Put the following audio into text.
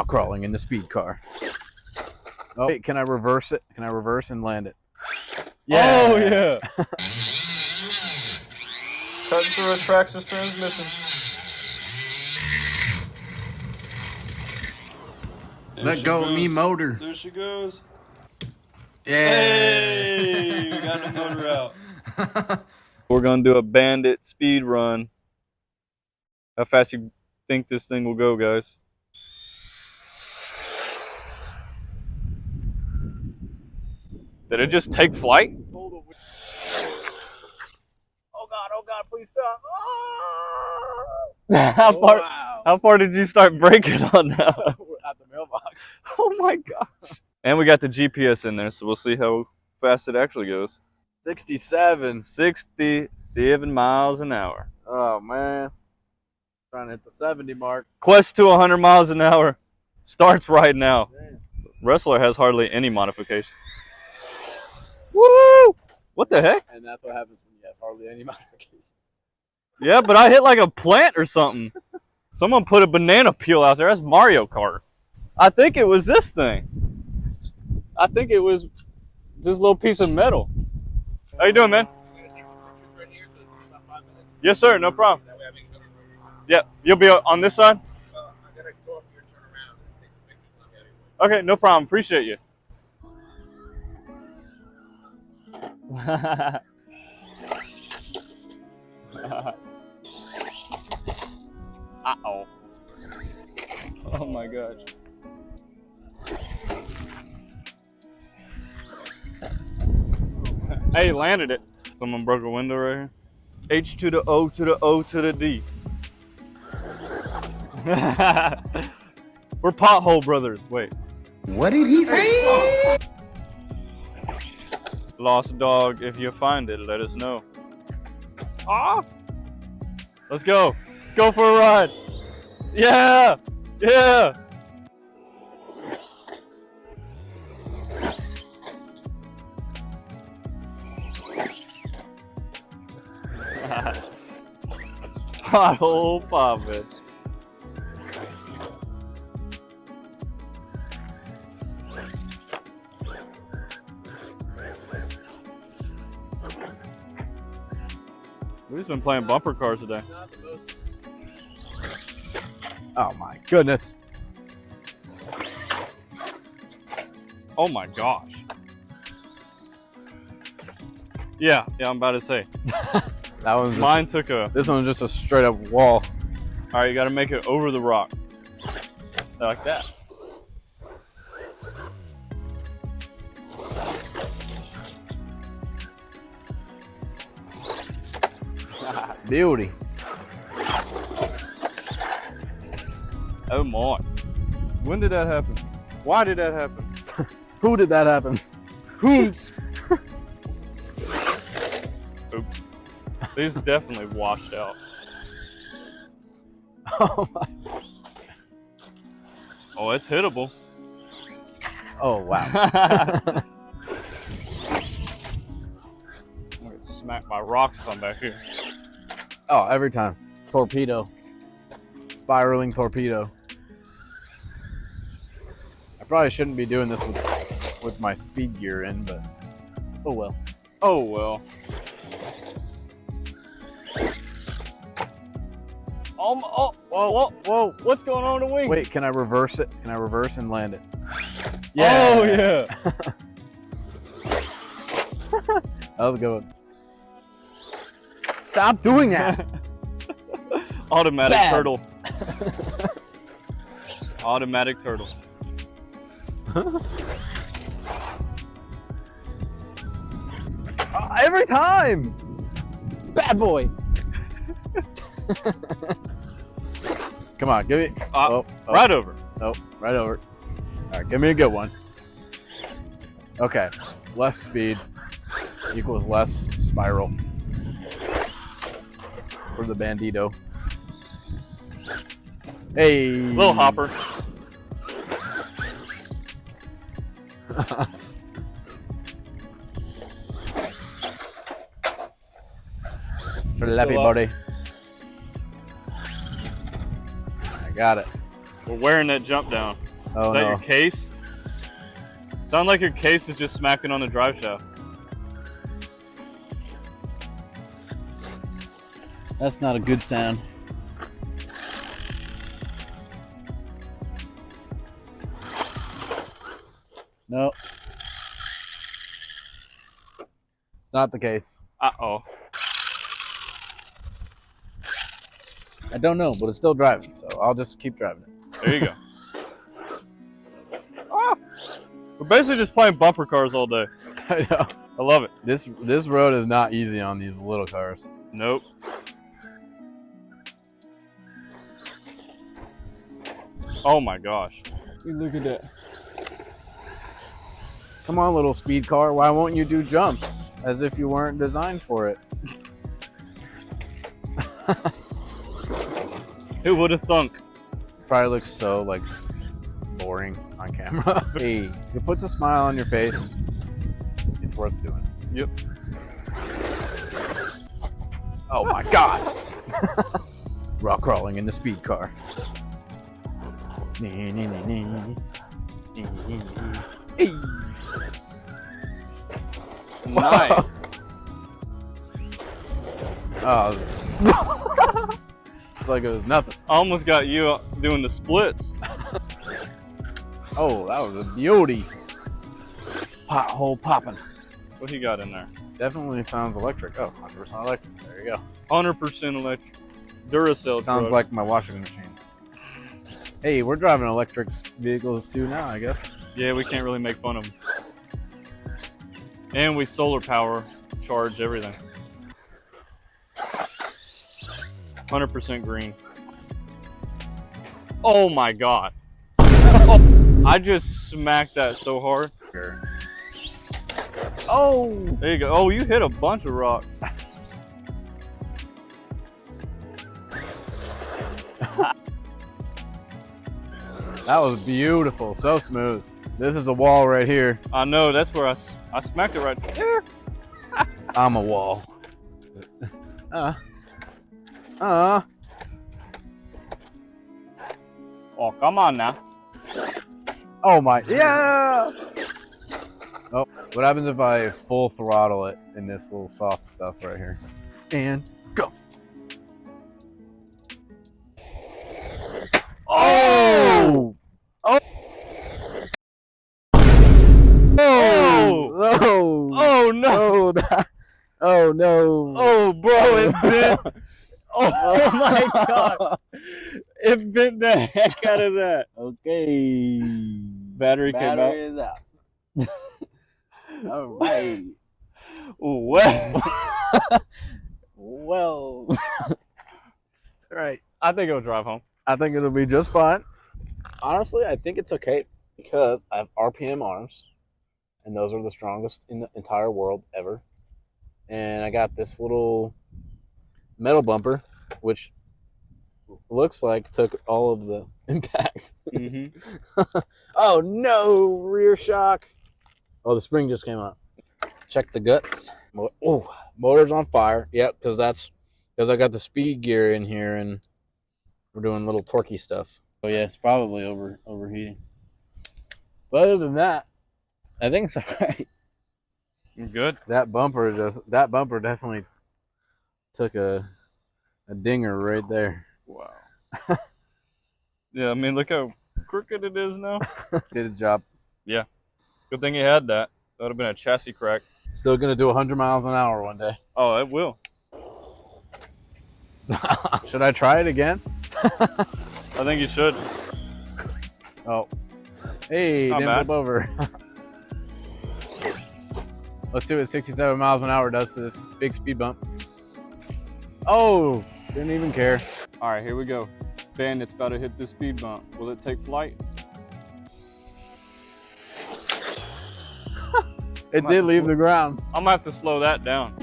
crawling in the speed car. Oh, wait, can I reverse it? Can I reverse and land it? Yeah. Oh, yeah. Cutting through a Traxxas transmission. Let go of me motor. There she goes. Yeah. Hey, we got the motor out. We're going to do a Bandit speed run. How fast you think this thing will go, guys? Did it just take flight? Oh God, please stop. Oh! How far did you start braking on that? At the mailbox. Oh my gosh. And we got the GPS in there, so we'll see how fast it actually goes. 67. 67 miles an hour. Oh man. Trying to hit the 70 mark. Quest to 100 miles an hour starts right now. Damn. Rustler has hardly any modification. Woo! What the heck? And that's what happens when you have hardly any modification. Yeah, but I hit like a plant or something. Someone put a banana peel out there. That's Mario Kart. I think it was this thing. I think it was this little piece of metal. How you doing, man? Yes, sir. No problem. Yep. You'll be on this side? Okay, no problem. Appreciate you. Uh-oh. Oh my gosh. Hey, landed it. Someone broke a window right here. H to the O to the O to the D. We're Pothole brothers. Wait. What did he say? Lost dog. If you find it, let us know. Ah! Let's go. Let's go for a ride. Yeah! Yeah! Pothole poppin'. We've just been playing bumper cars today. Oh my goodness. Oh my gosh. Yeah, I'm about to say. That one's just, Mine took a... This one's just a straight up wall. All right, you got to make it over the rock. Like that. Beauty. Oh my. When did that happen? Why did that happen? Who did that happen? Oops. These definitely washed out. Oh my. Oh, it's hittable. Oh wow. I'm gonna get smacked by rocks if I'm back here. Oh, every time. Torpedo. Spiraling torpedo. I probably shouldn't be doing this with my speed gear in, but oh well. Oh well. Oh, whoa, what's going on with the wing? Wait, can I reverse it? Can I reverse and land it? Yeah. Oh yeah. That was a good one. Stop doing that. Automatic Bad. turtle. Automatic turtle. Every time. Bad boy. Come on, give me. Right over. Oh, right over. All right, give me a good one. Okay, less speed equals less spiral for the Bandito. Hey, Little hopper. Flappy buddy. I got it. We're wearing that jump down. Oh Is that no. your case? Sound like your case is just smacking on the drive shaft. That's not a good sound. No. Not the case. Uh-oh. I don't know, but it's still driving, so I'll just keep driving it. There you go. Ah, we're basically just playing bumper cars all day. I know. I love it. This road is not easy on these little cars. Nope. Oh my gosh. Look at that. Come on, little speed car. Why won't you do jumps? As if you weren't designed for it. Who would have thunk? Probably looks so like boring on camera. Hey, if it puts a smile on your face, it's worth doing. Yep. Oh my god. Rock crawling in the speed car. Hey. Nice. Oh. It's like it was nothing. I almost got you doing the splits. Oh, that was a beauty. Pothole popping. What you got in there? Definitely sounds electric. Oh, 100% electric. There you go. 100% electric. Duracell Sounds truck. like my washing machine. Hey, we're driving electric vehicles too now, I guess. Yeah, we can't really make fun of them. And we solar power charge everything. 100% green. Oh my god. I just smacked that so hard. Oh, there you go. Oh, you hit a bunch of rocks. That was beautiful. So smooth. This is a wall right here. I know, that's where I smacked it right there. I'm a wall. Oh, come on now. Oh my, yeah! Oh, what happens if I full throttle it in this little soft stuff right here? And go. Oh! Oh! Oh! Oh no! Oh, oh no! Oh, bro, it bent. Oh my god! It bent the heck out of that. Okay. Battery came out. is out. All right. Well, Well. All right. I think it'll drive home. I think it'll be just fine. Honestly, I think it's okay because I have RPM arms, and those are the strongest in the entire world ever. And I got this little metal bumper, which looks like took all of the impact. Mm-hmm. Oh no, rear shock. Oh, the spring just came out. Check the guts. Oh, motor's on fire. Yep, because I got the speed gear in here and we're doing little torquey stuff. Oh yeah, it's probably overheating. But other than that, I think it's all right. Good. That bumper definitely took a dinger right there. Wow. Yeah, I mean, look how crooked it is now. Did its job. Yeah. Good thing you had that. That would have been a chassis crack. Still gonna do 100 miles an hour one day. Oh, it will. Should I try it again? I think you should. Oh. Hey, Not didn't bad. flip over. Let's see what 67 miles an hour does to this big speed bump. Oh, didn't even care. All right, here we go. Bandit's about to hit this speed bump. Will it take flight? It did leave the ground. I'm gonna have to slow that down.